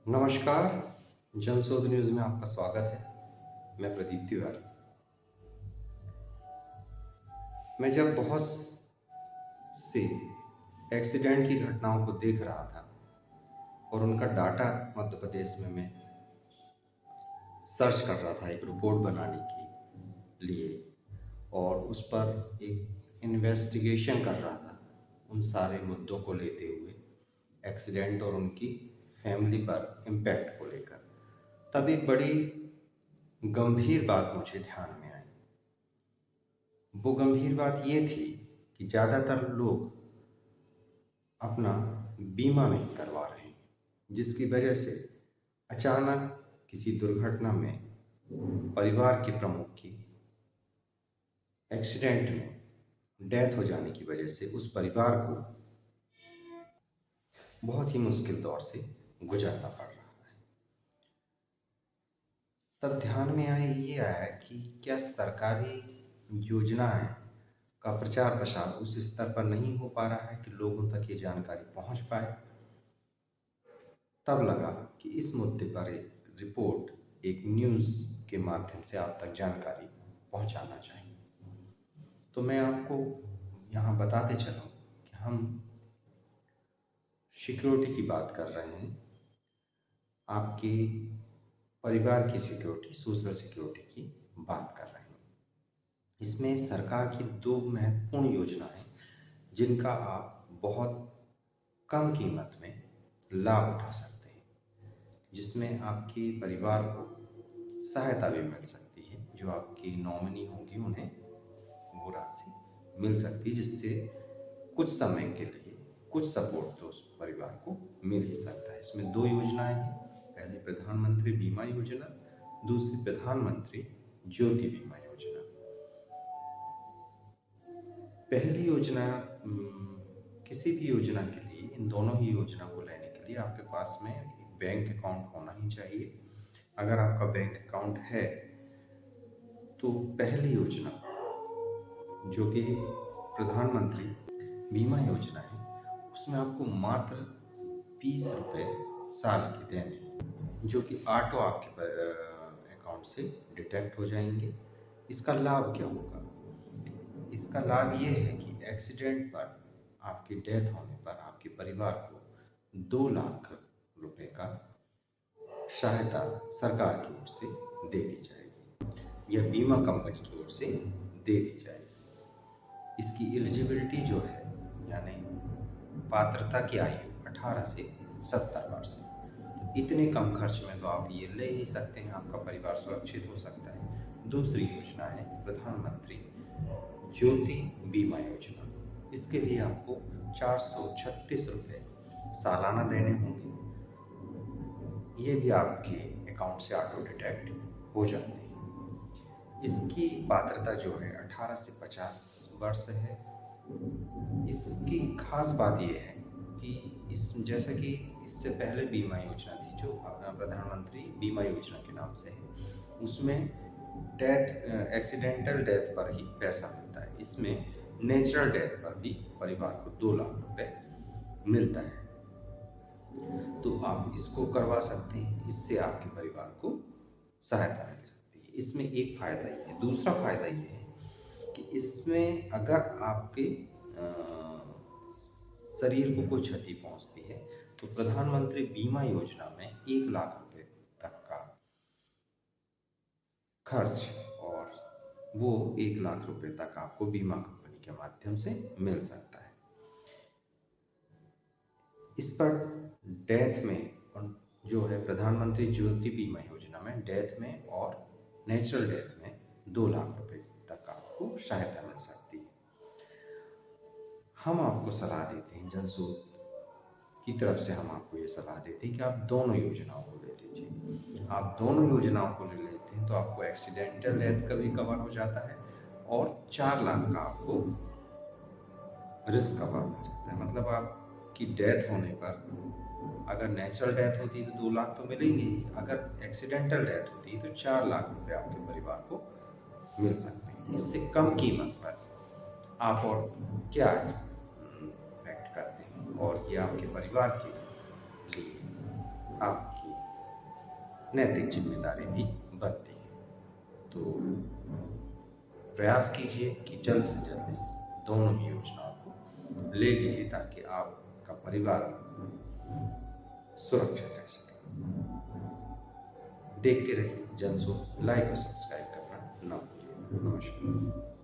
नमस्कार। जनशोध न्यूज़ में आपका स्वागत है। मैं प्रदीप तिवारी। मैं जब बहुत से एक्सीडेंट की घटनाओं को देख रहा था और उनका डाटा मध्य प्रदेश में मैं सर्च कर रहा था एक रिपोर्ट बनाने के लिए और उस पर एक इन्वेस्टिगेशन कर रहा था उन सारे मुद्दों को लेते हुए, एक्सीडेंट और उनकी फैमिली पर इम्पैक्ट को लेकर, तब एक बड़ी गंभीर बात मुझे ध्यान में आई। वो गंभीर बात ये थी कि ज़्यादातर लोग अपना बीमा नहीं करवा रहे हैं, जिसकी वजह से अचानक किसी दुर्घटना में परिवार के प्रमुख की एक्सीडेंट में डेथ हो जाने की वजह से उस परिवार को बहुत ही मुश्किल दौर से गुजरना पड़ रहा है। तब ध्यान में आया कि क्या सरकारी योजनाएं का प्रचार प्रसार उस स्तर पर नहीं हो पा रहा है कि लोगों तक ये जानकारी पहुंच पाए। तब लगा कि इस मुद्दे पर एक रिपोर्ट, एक न्यूज़ के माध्यम से आप तक जानकारी पहुंचाना चाहिए। तो मैं आपको यहाँ बताते चलूँ कि हम सिक्योरिटी की बात कर रहे हैं, आपके परिवार की सिक्योरिटी, सोशल सिक्योरिटी की बात कर रहे हैं। इसमें सरकार की दो महत्वपूर्ण योजनाएं जिनका आप बहुत कम कीमत में लाभ उठा सकते हैं, जिसमें आपके परिवार को सहायता भी मिल सकती है। जो आपकी नॉमिनी होगी उन्हें वो राशि मिल सकती है, जिससे कुछ समय के लिए कुछ सपोर्ट तो उस परिवार को मिल ही सकता है। इसमें दो योजनाएं हैं, पहली प्रधानमंत्री बीमा योजना, दूसरी प्रधानमंत्री ज्योति बीमा योजना। पहली योजना, किसी भी योजना के लिए, इन दोनों ही योजना को लेने के लिए आपके पास में एक बैंक अकाउंट होना ही चाहिए। अगर आपका बैंक अकाउंट है तो पहली योजना जो कि प्रधानमंत्री बीमा योजना है, उसमें आपको मात्र 20 रुपये साल के देने हैं, जो कि ऑटो आपके अकाउंट से डिटेक्ट हो जाएंगे। इसका लाभ क्या होगा? इसका लाभ ये है कि एक्सीडेंट पर, आपकी डेथ होने पर आपके परिवार को 2 लाख रुपए का सहायता सरकार की ओर से दे दी जाएगी या बीमा कंपनी की ओर से दे दी जाएगी। इसकी एलिजिबिलिटी जो है, यानी पात्रता की आयु 18 से 70 वर्ष है। इतने कम खर्च में तो आप ये ले ही सकते हैं, आपका परिवार सुरक्षित हो सकता है। दूसरी योजना है प्रधानमंत्री ज्योति बीमा योजना। इसके लिए आपको 436 रुपये सालाना देने होंगे। ये भी आपके अकाउंट से ऑटो डिटेक्ट हो जाते हैं। इसकी पात्रता जो है 18 से 50 वर्ष है। इसकी खास बात यह है कि जैसे कि इससे पहले बीमा योजना थी जो अपना प्रधानमंत्री बीमा योजना के नाम से है, उसमें एक्सीडेंटल डेथ पर ही पैसा मिलता है। इसमें नेचुरल डेथ पर भी परिवार को 2 लाख रुपए मिलता है। तो आप इसको करवा सकते हैं, इससे आपके परिवार को सहायता मिल सकती है। इसमें एक फ़ायदा ये है। दूसरा फ़ायदा ये है कि इसमें अगर आपके शरीर को कोई क्षति पहुंचती है तो प्रधानमंत्री बीमा योजना में 1 लाख रुपए तक का खर्च, और वो 1 लाख रुपए तक आपको बीमा कंपनी के माध्यम से मिल सकता है। इस पर डेथ में जो है प्रधानमंत्री ज्योति बीमा योजना में डेथ में और नेचुरल डेथ में 2 लाख रुपए तक आपको सहायता मिल सकती है। हम आपको सलाह देते हैं, जनशोध की तरफ से हम आपको ये सलाह देते हैं कि आप दोनों योजनाओं को ले लीजिए। आप दोनों योजनाओं को ले लेते हैं तो आपको एक्सीडेंटल डेथ का भी कवर हो जाता है और 4 लाख का आपको रिस्क कवर हो जाता है। मतलब आपकी डेथ होने पर, अगर नेचुरल डेथ होती तो 2 लाख तो मिलेंगे ही, अगर एक्सीडेंटल डेथ होती तो 4 लाख रुपए आपके परिवार को मिल सकते हैं। इससे कम कीमत पर आप और क्या एक्सपेक्ट करते हैं, और ये आपके परिवार के लिए, आपकी नैतिक जिम्मेदारी भी बनती है। तो प्रयास कीजिए कि जल्द से जल्द इस दोनों ही योजनाओं को ले लीजिए ताकि आपका परिवार सुरक्षित रह सके। देखते रहिए जनसुख, लाइक और सब्सक्राइब करना ना भूलिए। नमस्कार।